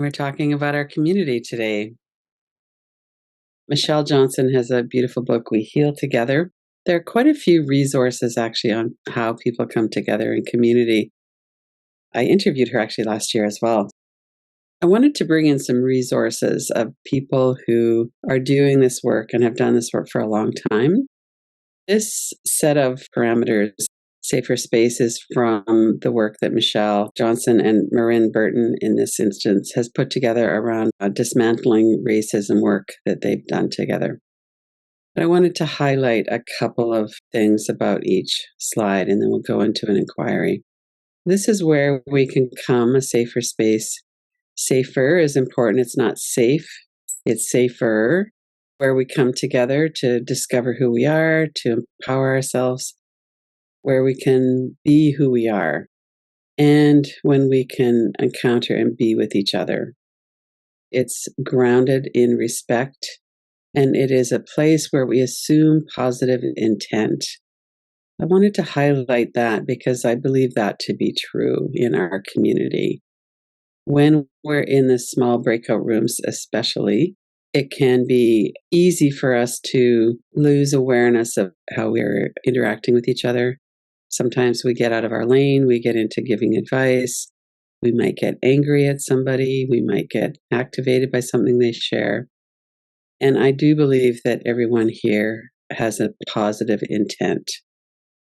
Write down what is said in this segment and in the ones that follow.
We're talking about our community today. Michelle Johnson has a beautiful book, We Heal Together. There are quite a few resources actually on how people come together in community. I interviewed her actually last year as well. I wanted to bring in some resources of people who are doing this work and have done this work for a long time. This set of parameters, safer spaces, from the work that Michelle Johnson and Marin Burton, in this instance, has put together around dismantling racism work that they've done together. But I wanted to highlight a couple of things about each slide, and then we'll go into an inquiry. This is where we can come, a safer space. Safer is important. It's not safe, it's safer, where we come together to discover who we are, to empower ourselves, where we can be who we are, and when we can encounter and be with each other. It's grounded in respect, and it is a place where we assume positive intent. I wanted to highlight that because I believe that to be true in our community. When we're in the small breakout rooms, especially, it can be easy for us to lose awareness of how we're interacting with each other. Sometimes we get out of our lane, we get into giving advice, we might get angry at somebody, we might get activated by something they share. And I do believe that everyone here has a positive intent.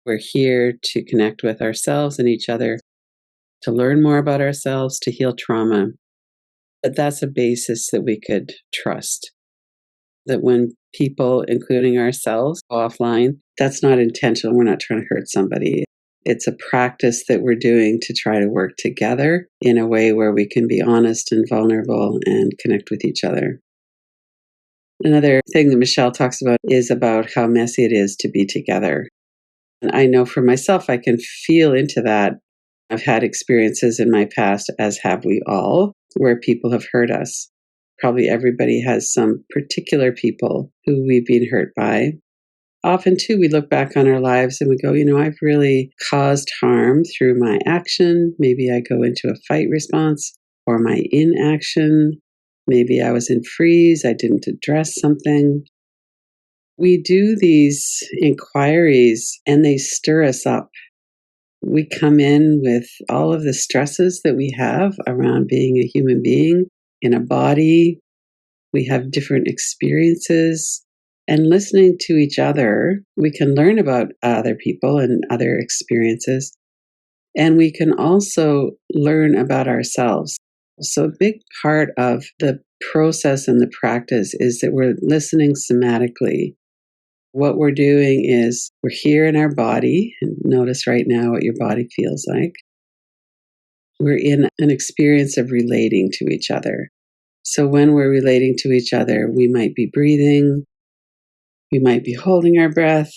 We're here to connect with ourselves and each other, to learn more about ourselves, to heal trauma. But that's a basis that we could trust. That when people, including ourselves, go offline, that's not intentional. We're not trying to hurt somebody. It's a practice that we're doing to try to work together in a way where we can be honest and vulnerable and connect with each other. Another thing that Michelle talks about is about how messy it is to be together. And I know for myself, I can feel into that. I've had experiences in my past, as have we all, where people have hurt us. Probably everybody has some particular people who we've been hurt by. Often, too, we look back on our lives and we go, I've really caused harm through my action. Maybe I go into a fight response, or my inaction. Maybe I was in freeze. I didn't address something. We do these inquiries and they stir us up. We come in with all of the stresses that we have around being a human being in a body. We have different experiences. And listening to each other, we can learn about other people and other experiences. And we can also learn about ourselves. So a big part of the process and the practice is that we're listening somatically. What we're doing is we're here in our body, and notice right now what your body feels like. We're in an experience of relating to each other. So when we're relating to each other, we might be breathing, we might be holding our breath,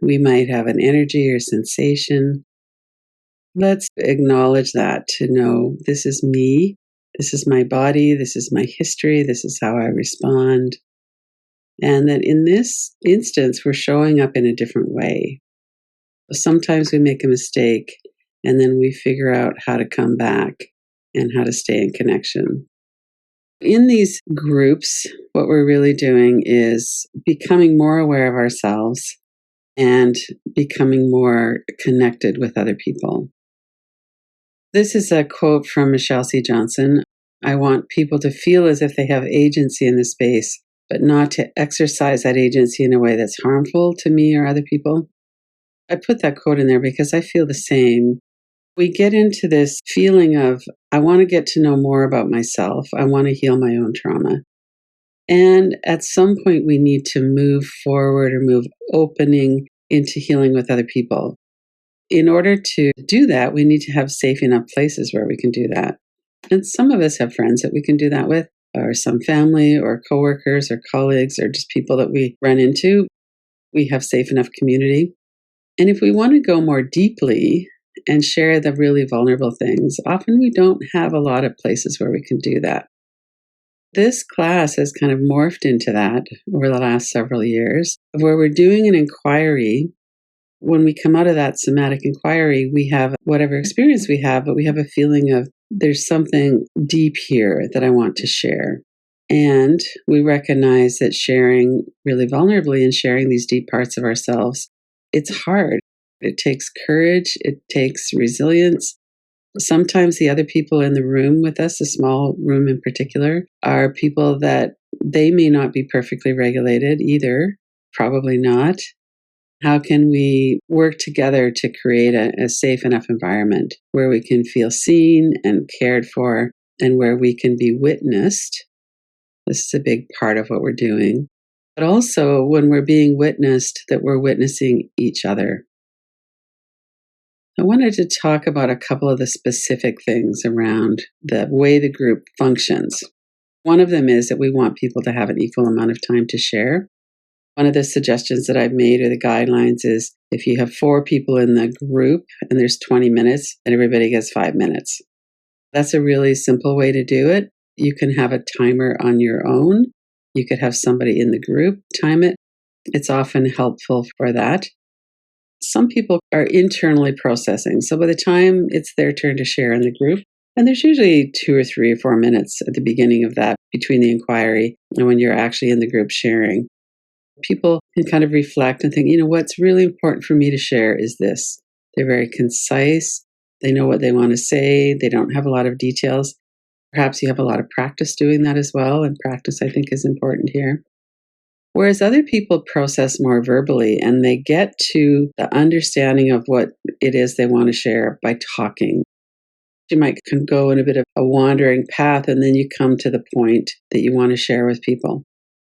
we might have an energy or sensation. Let's acknowledge that, to know this is me, this is my body, this is my history, this is how I respond. And that in this instance, we're showing up in a different way. Sometimes we make a mistake and then we figure out how to come back and how to stay in connection. In these groups, what we're really doing is becoming more aware of ourselves and becoming more connected with other people. This is a quote from Michelle C. Johnson. I want people to feel as if they have agency in the space, but not to exercise that agency in a way that's harmful to me or other people. I put that quote in there because I feel the same. We get into this feeling of, I want to get to know more about myself. I want to heal my own trauma. And at some point, we need to move forward or move opening into healing with other people. In order to do that, we need to have safe enough places where we can do that. And some of us have friends that we can do that with, or some family or coworkers or colleagues or just people that we run into. We have safe enough community. And if we want to go more deeply and share the really vulnerable things, often we don't have a lot of places where we can do that. This class has kind of morphed into that over the last several years, where we're doing an inquiry When we come out of that somatic inquiry, we have whatever experience we have, but we have a feeling of there's something deep here that I want to share. And we recognize that sharing really vulnerably and sharing these deep parts of ourselves, it's hard. It takes courage, it takes resilience. Sometimes the other people in the room with us, a small room in particular, are people that they may not be perfectly regulated either, probably not. How can we work together to create a safe enough environment where we can feel seen and cared for and where we can be witnessed? This is a big part of what we're doing. But also, when we're being witnessed, that we're witnessing each other. I wanted to talk about a couple of the specific things around the way the group functions. One of them is that we want people to have an equal amount of time to share. One of the suggestions that I've made or the guidelines is if you have 4 people in the group and there's 20 minutes, and everybody gets 5 minutes. That's a really simple way to do it. You can have a timer on your own. You could have somebody in the group time it. It's often helpful for that. Some people are internally processing. So by the time it's their turn to share in the group, and there's usually 2 or 3 or 4 minutes at the beginning of that between the inquiry and when you're actually in the group sharing, people can kind of reflect and think, what's really important for me to share is this. They're very concise. They know what they want to say. They don't have a lot of details. Perhaps you have a lot of practice doing that as well. And practice, I think, is important here. Whereas other people process more verbally and they get to the understanding of what it is they want to share by talking. You might go in a bit of a wandering path and then you come to the point that you want to share with people.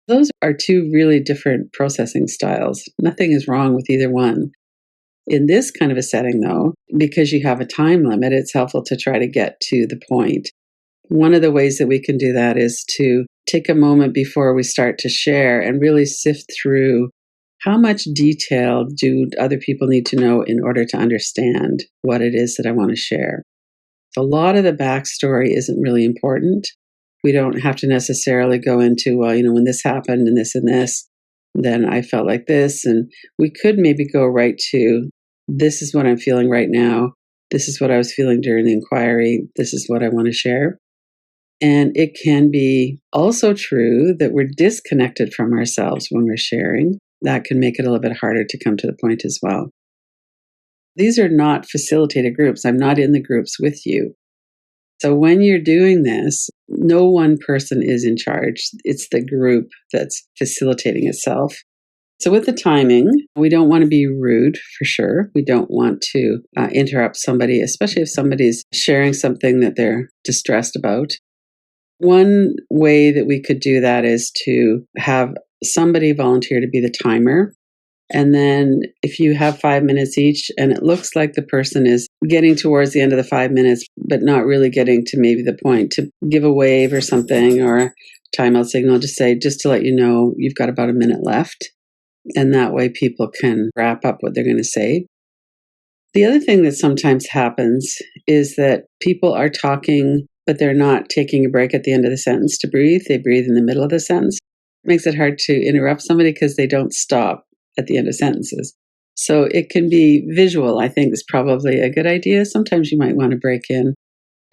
Those are 2 really different processing styles. Nothing is wrong with either one. In this kind of a setting, though, because you have a time limit, it's helpful to try to get to the point. One of the ways that we can do that is to take a moment before we start to share and really sift through how much detail do other people need to know in order to understand what it is that I want to share. A lot of the backstory isn't really important. We don't have to necessarily go into, when this happened and this, then I felt like this. And we could maybe go right to, this is what I'm feeling right now. This is what I was feeling during the inquiry. This is what I want to share. And it can be also true that we're disconnected from ourselves when we're sharing. That can make it a little bit harder to come to the point as well. These are not facilitated groups. I'm not in the groups with you. So when you're doing this, no one person is in charge. It's the group that's facilitating itself. So with the timing, we don't want to be rude for sure. We don't want to interrupt somebody, especially if somebody's sharing something that they're distressed about. One way that we could do that is to have somebody volunteer to be the timer. And then if you have 5 minutes each and it looks like the person is getting towards the end of the 5 minutes, but not really getting to maybe the point, to give a wave or something or a timeout signal, just to let you know you've got about a minute left. And that way people can wrap up what they're going to say. The other thing that sometimes happens is that people are talking, but they're not taking a break at the end of the sentence to breathe. They breathe in the middle of the sentence. It makes it hard to interrupt somebody because they don't stop at the end of sentences. So it can be visual, I think, is probably a good idea. Sometimes you might want to break in.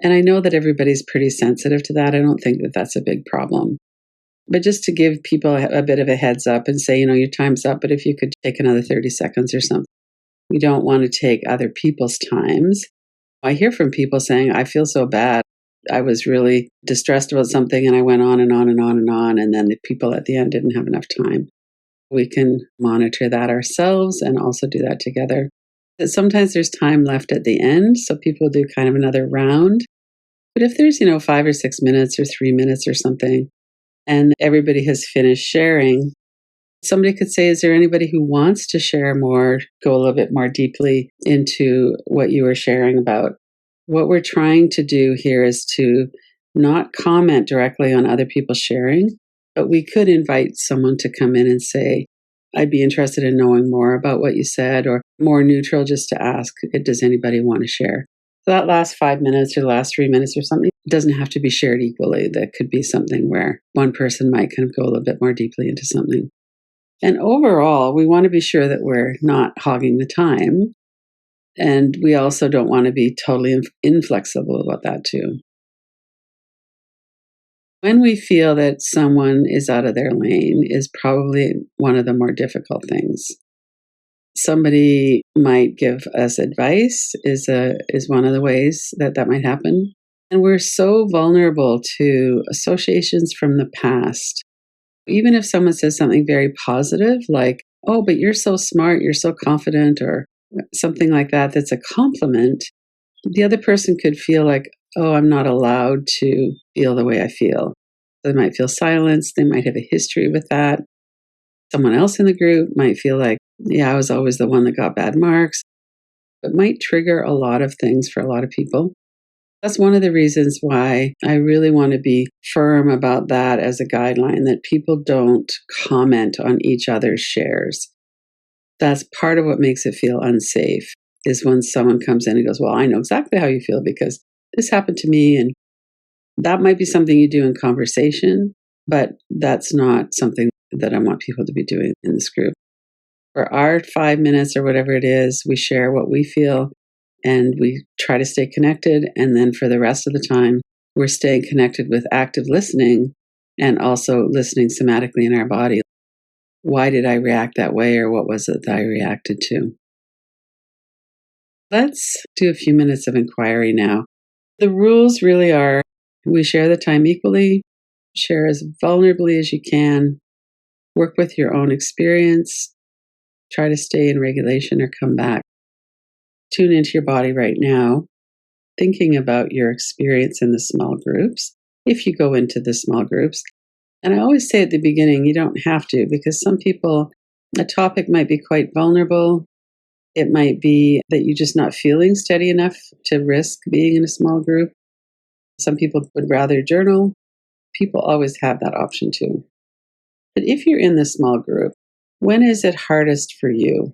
And I know that everybody's pretty sensitive to that. I don't think that that's a big problem. But just to give people a bit of a heads up and say, your time's up, but if you could take another 30 seconds or something. We don't want to take other people's times. I hear from people saying, I feel so bad. I was really distressed about something and I went on and on and on and on. And then the people at the end didn't have enough time. We can monitor that ourselves and also do that together. But sometimes there's time left at the end, so people do kind of another round. But if there's, 5 or 6 minutes or 3 minutes or something, and everybody has finished sharing, somebody could say, is there anybody who wants to share more, go a little bit more deeply into what you were sharing about? What we're trying to do here is to not comment directly on other people sharing, but we could invite someone to come in and say, I'd be interested in knowing more about what you said, or more neutral, just to ask, does anybody want to share? So that last 5 minutes or the last 3 minutes or something doesn't have to be shared equally. That could be something where one person might kind of go a little bit more deeply into something. And overall, we want to be sure that we're not hogging the time. And we also don't want to be totally inflexible about that, too. When we feel that someone is out of their lane is probably one of the more difficult things. Somebody might give us advice is one of the ways that that might happen. And we're so vulnerable to associations from the past. Even if someone says something very positive, like, oh, but you're so smart, you're so confident, or something like that, that's a compliment, the other person could feel like, oh, I'm not allowed to feel the way I feel. They might feel silenced. They might have a history with that. Someone else in the group might feel like, yeah, I was always the one that got bad marks. It might trigger a lot of things for a lot of people. That's one of the reasons why I really want to be firm about that as a guideline, that people don't comment on each other's shares. That's part of what makes it feel unsafe, is when someone comes in and goes, well, I know exactly how you feel because this happened to me. And that might be something you do in conversation, but that's not something that I want people to be doing in this group. For our 5 minutes or whatever it is, we share what we feel and we try to stay connected. And then for the rest of the time, we're staying connected with active listening and also listening somatically in our body. Why did I react that way, or what was it that I reacted to? Let's do a few minutes of inquiry now. The rules really are we share the time equally, share as vulnerably as you can, work with your own experience, try to stay in regulation or come back. Tune into your body right now, thinking about your experience in the small groups, if you go into the small groups. And I always say at the beginning, you don't have to, because some people, a topic might be quite vulnerable. It might be that you're just not feeling steady enough to risk being in a small group. Some people would rather journal. People always have that option too. But if you're in the small group, when is it hardest for you?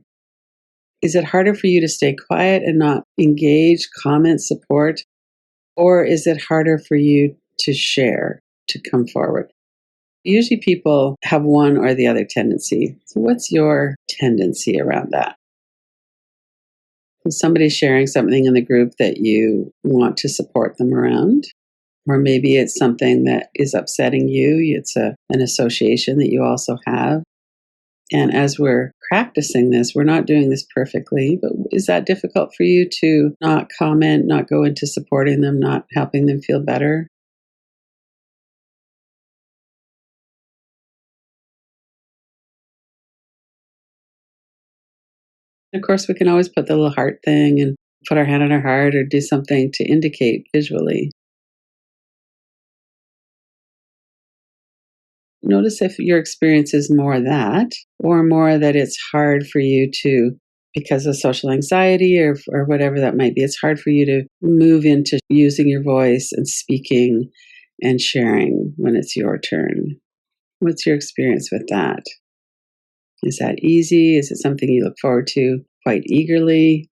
Is it harder for you to stay quiet and not engage, comment, support? Or is it harder for you to share, to come forward? Usually people have one or the other tendency. So what's your tendency around that? If somebody's sharing something in the group that you want to support them around, or maybe it's something that is upsetting you, it's an association that you also have. And as we're practicing this, we're not doing this perfectly, but is that difficult for you to not comment, not go into supporting them, not helping them feel better? Of course, we can always put the little heart thing and put our hand on our heart or do something to indicate visually. Notice if your experience is more that, or more that it's hard for you to, because of social anxiety or whatever that might be, it's hard for you to move into using your voice and speaking and sharing when it's your turn. What's your experience with that? Is that easy? Is it something you look forward to quite eagerly?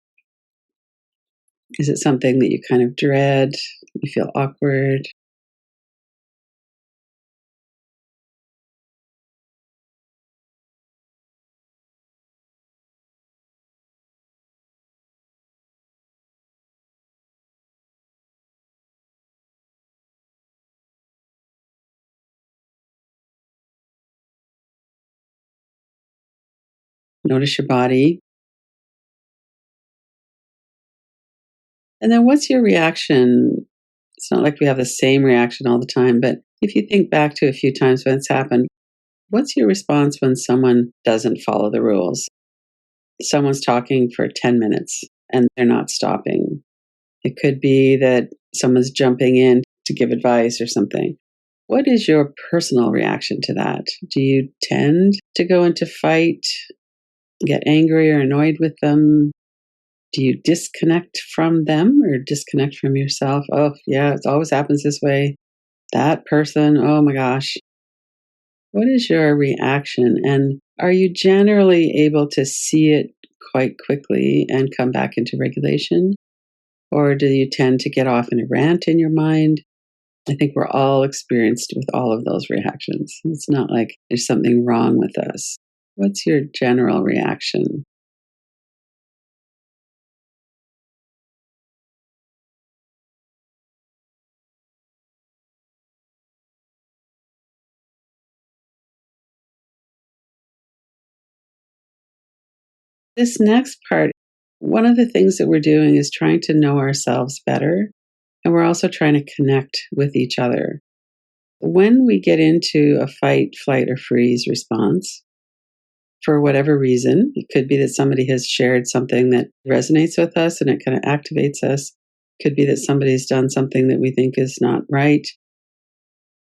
Is it something that you kind of dread? You feel awkward? Notice your body. And then what's your reaction? It's not like we have the same reaction all the time, but if you think back to a few times when it's happened, what's your response when someone doesn't follow the rules? Someone's talking for 10 minutes and they're not stopping. It could be that someone's jumping in to give advice or something. What is your personal reaction to that? Do you tend to go into fight, get angry or annoyed with them? Do you disconnect from them or disconnect from yourself? Oh, yeah, it always happens this way. That person, oh my gosh. What is your reaction? And are you generally able to see it quite quickly and come back into regulation? Or do you tend to get off in a rant in your mind? I think we're all experienced with all of those reactions. It's not like there's something wrong with us. What's your general reaction? This next part, one of the things that we're doing is trying to know ourselves better, and we're also trying to connect with each other. When we get into a fight, flight, or freeze response, for whatever reason, it could be that somebody has shared something that resonates with us and it kind of activates us. Could be that somebody's done something that we think is not right.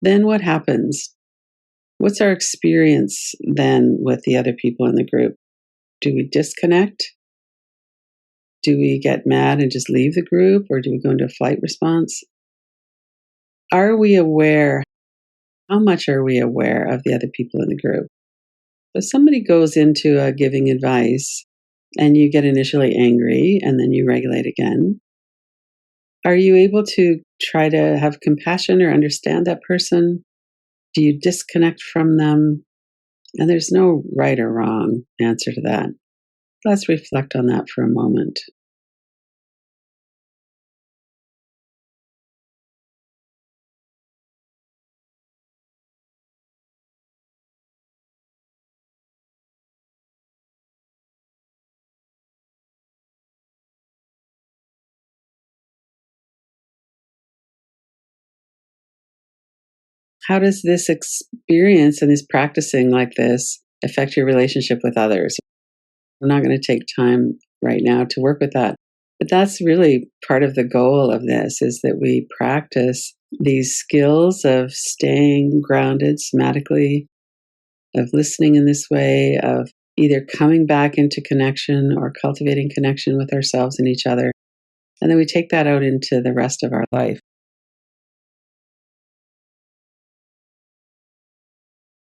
Then what happens? What's our experience then with the other people in the group? Do we disconnect? Do we get mad and just leave the group, or do we go into a flight response? Are we aware? How much are we aware of the other people in the group? If somebody goes into giving advice and you get initially angry and then you regulate again, are you able to try to have compassion or understand that person? Do you disconnect from them? And there's no right or wrong answer to that. Let's reflect on that for a moment. How does this experience and this practicing like this affect your relationship with others? We're not going to take time right now to work with that. But that's really part of the goal of this, is that we practice these skills of staying grounded somatically, of listening in this way, of either coming back into connection or cultivating connection with ourselves and each other. And then we take that out into the rest of our life.